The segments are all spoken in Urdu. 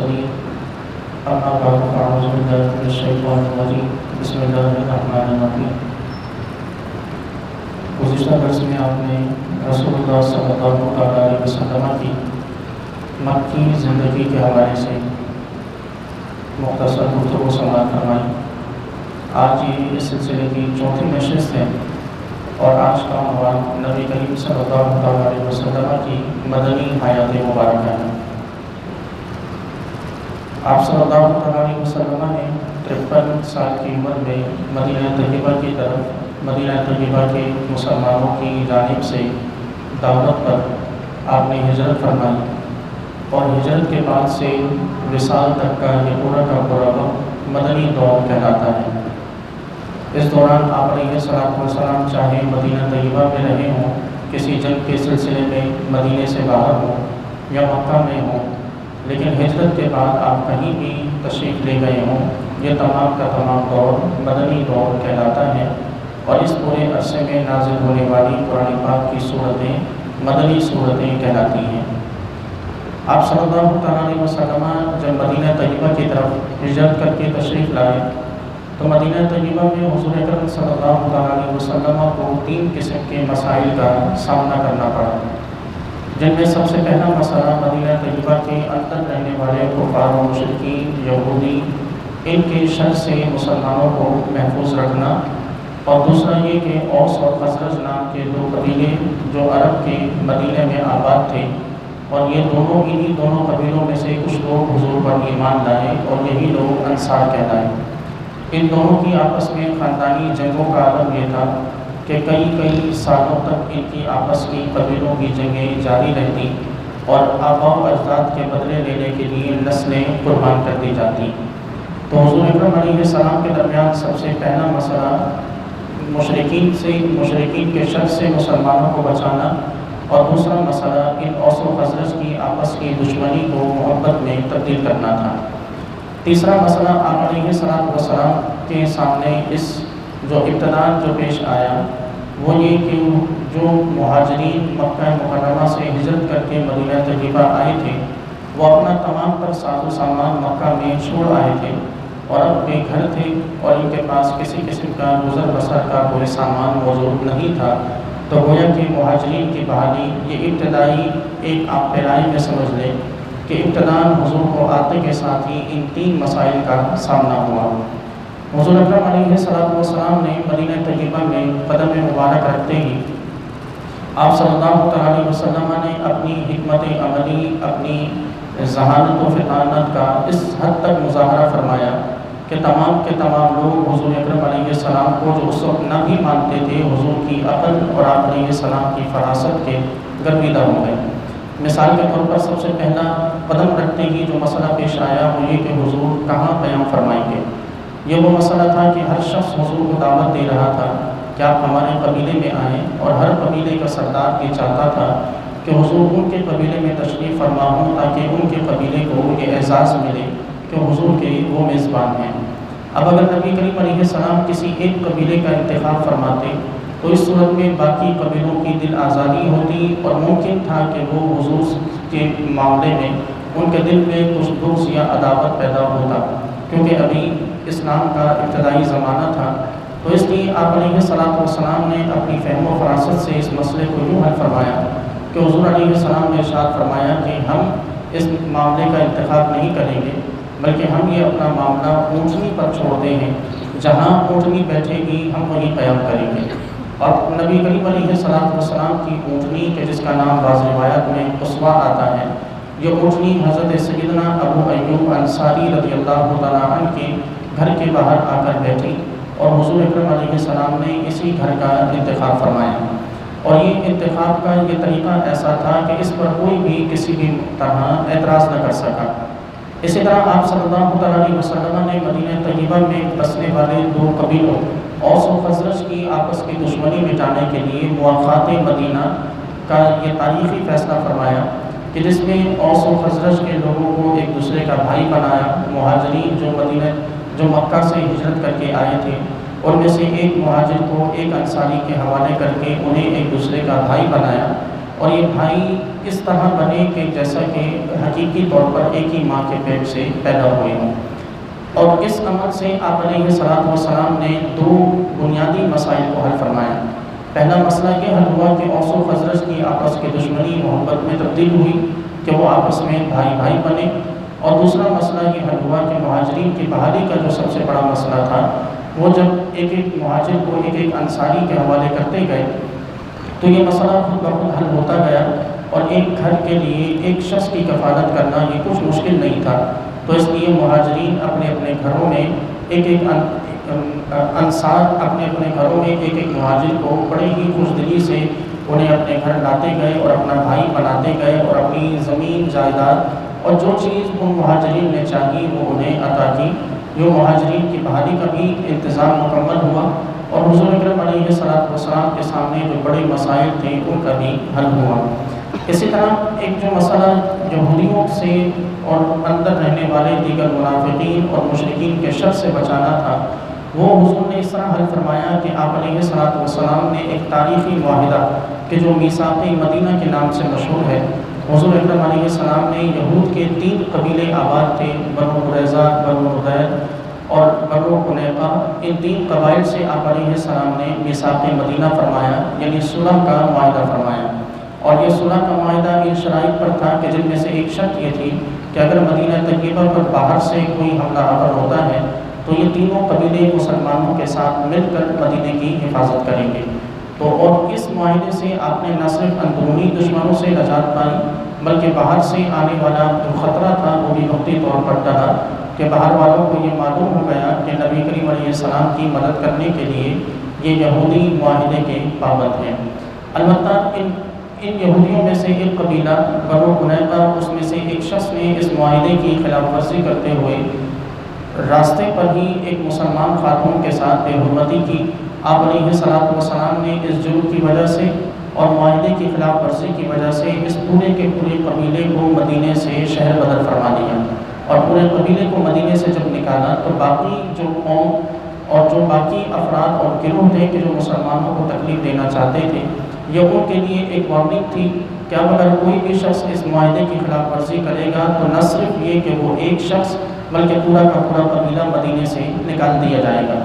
المرسلين أما بعد فأعوذ بالله من الشيطان الرجيم بسم الله الرحمن الرحیم۔ گزشتہ درس میں آپ نے رسول اللہ صلی اللہ علیہ وسلم کی مکی زندگی کے حوالے سے مختصر گفتگو سماعت فرمائی۔ آج یہ اس سلسلے کی چوتھی نشست ہے اور آج کا عنوان نبی کریم صلی اللہ علیہ وسلم کی مدنی حیات مبارکہ ہے۔ آپ صلی اللہ علیہ وسلم نے 53 سال کی عمر میں مدینہ طیبہ کی طرف مدینہ طیبہ کے مسلمانوں کی جانب سے دعوت پر آپ نے ہجرت فرمائی اور ہجرت کے بعد سے وصال تک کا یہ پورا کا پورا وقت مدنی دور کہلاتا ہے۔ اس دوران آپ علیہ السلام چاہے مدینہ طیبہ میں رہے ہوں، کسی جنگ کے سلسلے میں مدینے سے باہر ہوں یا مکہ میں ہوں، لیکن ہجرت کے بعد آپ کہیں بھی تشریف لے گئے ہوں، یہ تمام کا تمام دور مدنی دور کہلاتا ہے اور اس پورے عرصے میں نازل ہونے والی قرآن پاک کی صورتیں مدنی صورتیں کہلاتی ہیں۔ آپ صلی اللہ علیہ وسلم جب مدینہ طیبہ کی طرف ہجرت کر کے تشریف لائے تو مدینہ طیبہ میں حضور اکرم صلی اللہ علیہ وسلم کو 3 قسم کے مسائل کا سامنا کرنا پڑا، جن میں سب سے پہلا مسئلہ مدینہ طیبہ کے اندر رہنے والے کفار و مشرکین یہودی ان کے شر سے مسلمانوں کو محفوظ رکھنا، اور دوسرا یہ کہ اوس اور خزرج نام کے 2 قبیلے جو عرب کے مدینہ میں آباد تھے، اور یہ دونوں انہی دونوں قبیلوں میں سے کچھ لوگ حضور پر ایمان لائے اور یہی لوگ انصار کہلائے۔ ان دونوں کی آپس میں خاندانی جنگوں کا عالم یہ تھا کہ کئی سالوں تک ان کی آپس کی قبیلوں کی جنگیں جاری رہتی اور آباء و اجداد کے بدلے لینے کے لیے نسلیں قربان کر دی جاتی۔ تو حضور اکرم علیہ السلام کے درمیان سب سے پہلا مسئلہ مشرکین کے شر سے مسلمانوں کو بچانا، اور دوسرا مسئلہ ان اوس و خزرج کی آپس کی دشمنی کو محبت میں تبدیل کرنا تھا۔ تیسرا مسئلہ آپ علیہ السلام کے سامنے اس جو ابتداء جو پیش آیا وہ یہ کہ جو مہاجرین مکہ مکرمہ سے ہجرت کر کے مدینہ طیبہ آئے تھے وہ اپنا تمام تر ساز و سامان مکہ میں چھوڑ آئے تھے اور اب بے گھر تھے اور ان کے پاس کسی قسم کا گزر بسر کا کوئی سامان موجود نہیں تھا۔ تو گویا کہ مہاجرین کی بحالی یہ ابتدائی ایک آپ پیرائی میں سمجھ لیں کہ ابتداء حضور کو آتے کے ساتھ ہی ان 3 مسائل کا سامنا ہوا۔ حضور اکرم علیہ السلام نے مدینہ طیبہ میں قدم مبارک رکھتے ہی آپ صلی اللہ علیہ وسلم نے اپنی حکمت عملی، اپنی ذہانت و فطانت کا اس حد تک مظاہرہ فرمایا کہ تمام کے تمام لوگ حضور اکرم علیہ السلام کو جو اس وقت نہ بھی مانتے تھے حضور کی عقل اور آپ علیہ السلام کی فراست کے گرویدہ ہو گئے۔ مثال کے طور پر سب سے پہلا قدم رکھتے ہی جو مسئلہ پیش آیا وہ یہ کہ حضور کہاں قیام فرمائیں گے۔ یہ وہ مسئلہ تھا کہ ہر شخص حضور کو دعوت دے رہا تھا کہ آپ ہمارے قبیلے میں آئیں، اور ہر قبیلے کا سردار یہ چاہتا تھا کہ حضور ان کے قبیلے میں تشریف فرما ہوں تاکہ ان کے قبیلے کو یہ اعزاز ملے کہ حضور کے وہ میزبان ہیں۔ اب اگر نبی کریم علیہ السلام کسی ایک قبیلے کا انتخاب فرماتے تو اس صورت میں باقی قبیلوں کی دل آزادی ہوتی اور ممکن تھا کہ وہ حضور کے معاملے میں ان کے دل میں کچھ بغض یا عداوت پیدا ہوتا، کیونکہ ابھی اسلام کا ابتدائی زمانہ تھا۔ تو اس لیے آپ علیہ السلام نے اپنی فہم و فراست سے اس مسئلے کو یوں حل فرمایا کہ حضور علیہ السلام نے ارشاد فرمایا کہ ہم اس معاملے کا انتخاب نہیں کریں گے، بلکہ ہم یہ اپنا معاملہ اونٹنی پر چھوڑتے ہیں، جہاں اونٹنی بیٹھے گی ہم وہیں قیام کریں گے۔ اور نبی کریم علیہ السلام کی اونٹنی کہ جس کا نام بعض روایات میں قصوہ آتا ہے، یہ اونٹنی حضرت سیدنا ابو ایوب انصاری رضی اللہ تعالیٰ عنہ کے گھر کے باہر آ کر بیٹھی اور حضور اکرم علیہ السلام نے اسی گھر کا انتخاب فرمایا، اور یہ انتخاب کا یہ طریقہ ایسا تھا کہ اس پر کوئی بھی کسی بھی طرح اعتراض نہ کر سکا۔ اسی طرح آپ صلی اللہ علیہ وسلم نے مدینہ طیبہ میں بسنے والے 2 قبیلوں اوس و خزرج کی آپس کی دشمنی مٹانے کے لیے مواخات مدینہ کا یہ تاریخی فیصلہ فرمایا کہ جس میں اوس و خزرج کے لوگوں کو ایک دوسرے کا بھائی بنایا۔ مہاجرین جو مکہ سے ہجرت کر کے آئے تھے ان میں سے ایک مہاجر کو ایک انصاری کے حوالے کر کے انہیں ایک دوسرے کا بھائی بنایا، اور یہ بھائی اس طرح بنے کہ جیسا کہ حقیقی طور پر ایک ہی ماں کے پیٹ سے پیدا ہوئے ہوں۔ اور اس عمل سے آپ علیہ السلام نے دو بنیادی مسائل کو حل فرمایا۔ پہلا مسئلہ یہ حل ہوا کہ اوس و خزرج کی آپس کی دشمنی محبت میں تبدیل ہوئی کہ وہ آپس میں بھائی بھائی بنے، اور دوسرا مسئلہ یہ حل ہوا کہ مہاجرین کی بحالی کا جو سب سے بڑا مسئلہ تھا، وہ جب ایک ایک مہاجر کو ایک ایک انصاری کے حوالے کرتے گئے تو یہ مسئلہ خود بخود حل ہوتا گیا، اور ایک گھر کے لیے ایک شخص کی کفالت کرنا یہ کچھ مشکل نہیں تھا۔ تو اس لیے مہاجرین اپنے اپنے گھروں میں ایک ایک انصار اپنے اپنے گھروں میں ایک ایک مہاجر کو بڑے ہی خوش دلی سے انہیں اپنے گھر لاتے گئے اور اپنا بھائی بناتے گئے، اور اپنی زمین جائیداد اور جو چیز ان مہاجرین نے چاہی وہ انہیں عطا کی۔ جو مہاجرین کی بحالی کا بھی انتظام مکمل ہوا، اور حضور اکرم علیہ السلام کے سامنے جو بڑے مسائل تھے ان کا بھی حل ہوا۔ اسی طرح ایک جو مسئلہ یہودیوں سے اور اندر رہنے والے دیگر منافقین اور مشرکین کے شر سے بچانا تھا، وہ حضور نے اس طرح حل فرمایا کہ آپ علیہ السلام نے ایک تاریخی معاہدہ کہ جو میثاق مدینہ کے نام سے مشہور ہے، حضور اکرم علیہ السلام نے یہود کے 3 قبیلے آباد تھے، بنو قریظہ، بنو نضیر اور بنو قنیقہ، ان 3 قبائل سے آپ علیہ السلام نے میثاق مدینہ فرمایا، یعنی صلح کا معاہدہ فرمایا۔ اور یہ صلح کا معاہدہ ان شرائط پر تھا کہ جن میں سے ایک شرط یہ تھی کہ اگر مدینہ طیبہ پر باہر سے کوئی حملہ آور ہوتا ہے تو یہ تینوں قبیلے مسلمانوں کے ساتھ مل کر مدینے کی حفاظت کریں گے۔ تو اور اس معاہدے سے آپ نے نہ صرف اندرونی دشمنوں سے نجات پائی، بلکہ باہر سے آنے والا جو خطرہ تھا وہ بھی وقتی طور پر ٹلا، کہ باہر والوں کو یہ معلوم ہو گیا کہ نبی کریم علیہ السلام کی مدد کرنے کے لیے یہ یہودی معاہدے کے پابند ہیں۔ البتہ ان یہودیوں میں سے ایک قبیلہ بنو قنیقہ، اس میں سے ایک شخص نے اس معاہدے کی خلاف ورزی کرتے ہوئے راستے پر ہی ایک مسلمان خاتون کے ساتھ بے حرمتی کی۔ آپ علیہ السلام نے اس جرم کی وجہ سے اور معاہدے کی خلاف ورزی کی وجہ سے اس پورے کے پورے قبیلے کو مدینے سے شہر بدر فرما دیا، اور پورے قبیلے کو مدینے سے جب نکالا تو باقی جو قوم اور جو باقی افراد اور گروہ تھے کہ جو مسلمانوں کو تکلیف دینا چاہتے تھے، یہ ان کے لیے ایک وارننگ تھی کہ اب اگر کوئی بھی شخص اس معاہدے کی خلاف ورزی کرے گا تو نہ صرف یہ کہ وہ ایک شخص بلکہ پورا کا پورا قبیلہ مدینے سے نکال دیا جائے گا،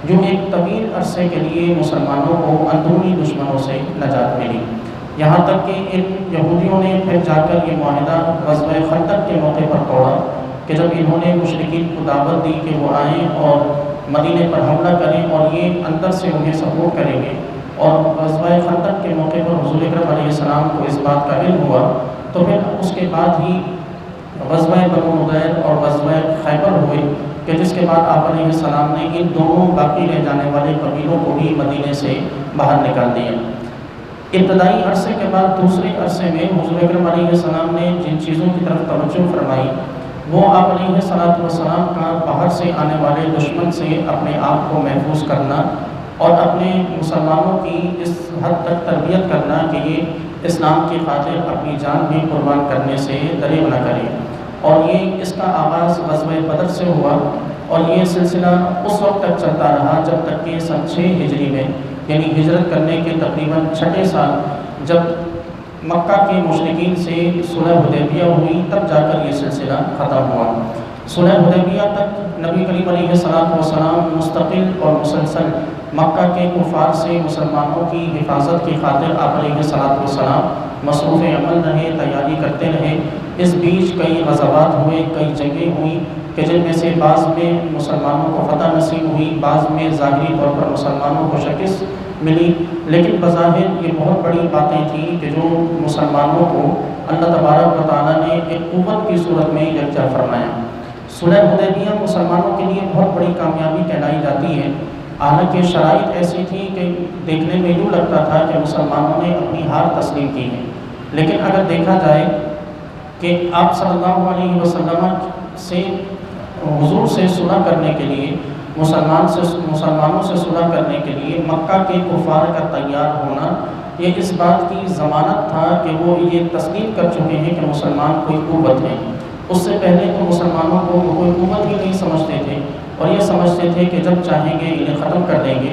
جو ایک طویل عرصے کے لیے مسلمانوں کو اندرونی دشمنوں سے نجات ملی۔ یہاں تک کہ ان یہودیوں نے پھر جا کر یہ معاہدہ غزوہ خندق کے موقع پر توڑا کہ جب انہوں نے مشرکین کو دعوت دی کہ وہ آئیں اور مدینے پر حملہ کریں اور یہ اندر سے انہیں سپورٹ کریں گے، اور غزوہ خندق کے موقع پر حضور اکرم علیہ السلام کو اس بات کا علم ہوا، تو پھر اس کے بعد ہی غزوہ بنو نضیر اور غزوہ خیبر ہوئے کہ جس کے بعد آپ علیہ السلام نے ان دونوں باقی رہ جانے والے قبیلوں کو بھی مدینے سے باہر نکال دیا۔ ابتدائی عرصے کے بعد دوسرے عرصے میں حضور اکرم علیہ السلام نے جن چیزوں کی طرف توجہ فرمائی وہ آپ علیہ السلام کا باہر سے آنے والے دشمن سے اپنے آپ کو محفوظ کرنا اور اپنے مسلمانوں کی اس حد تک تربیت کرنا کہ یہ اسلام کی خاطر اپنی جان بھی قربان کرنے سے دریغ نہ کریں۔ اور یہ اس کا آغاز غزوہ بدر سے ہوا، اور یہ سلسلہ اس وقت تک چلتا رہا جب تک کہ سن 6 ہجری میں، یعنی ہجرت کرنے کے تقریباً 6 سال جب مکہ کے مشرکین سے صلح حدیبیہ ہوئی، تب جا کر یہ سلسلہ ختم ہوا۔ صلح حدیبیہ تک نبی کریم علیہ السلام مستقل اور مسلسل مکہ کے کفار سے مسلمانوں کی حفاظت کی خاطر آپ علیہ السلام مصروف عمل رہے، تیاری کرتے رہے۔ اس بیچ کئی غزوات ہوئے، کئی جنگیں ہوئیں کہ جن میں سے بعض میں مسلمانوں کو فتح نصیب ہوئی، بعض میں ظاہری طور پر مسلمانوں کو شکست ملی، لیکن بظاہر یہ بہت بڑی باتیں تھیں کہ جو مسلمانوں کو اللہ تبارک و تعالیٰ نے ایک قوت کی صورت میں یکجا فرمایا۔ صلح حدیبیہ مسلمانوں کے لیے بہت بڑی کامیابی کہلائی جاتی ہے، حالانکہ شرائط ایسی تھی کہ دیکھنے میں یوں لگتا تھا کہ مسلمانوں نے اپنی ہار تسلیم کی ہے، لیکن اگر دیکھا جائے کہ آپ صلی اللہ علیہ وسلم سے حضور سے صلح کرنے کے لیے مسلمانوں سے صلح کرنے کے لیے مکہ کے کفار کا تیار ہونا، یہ اس بات کی ضمانت تھا کہ وہ یہ تسلیم کر چکے ہیں کہ مسلمان کوئی قوت ہے۔ اس سے پہلے تو مسلمانوں کو کوئی قوت ہی نہیں سمجھتے تھے، اور یہ سمجھتے تھے کہ جب چاہیں گے انہیں ختم کر دیں گے۔